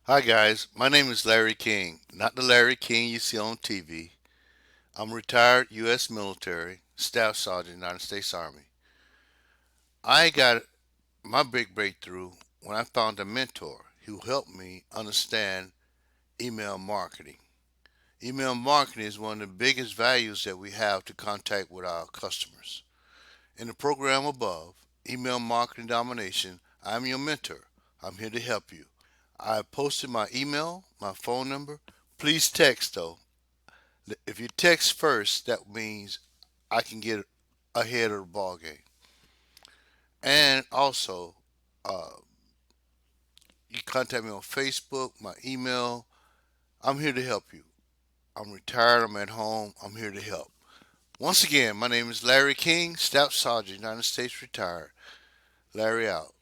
Hi guys, my name is Larry King, not the Larry King you see on TV. I'm retired U.S. military, Staff Sergeant, United States Army. I got my big breakthrough when I found a mentor who helped me understand email marketing. Email marketing is one of the biggest values that we have to contact with our customers. In the program above, Email Marketing Domination, I'm your mentor. I'm here to help you. I posted my email, my phone number. Please text though. If you text first, that means I can get ahead of the ball game. And also, uh, you contact me on Facebook, my email. I'm here to help you. I'm retired. I'm at home. I'm here to help. Once again, my name is Larry King, Staff Sergeant, United States retired. Larry out.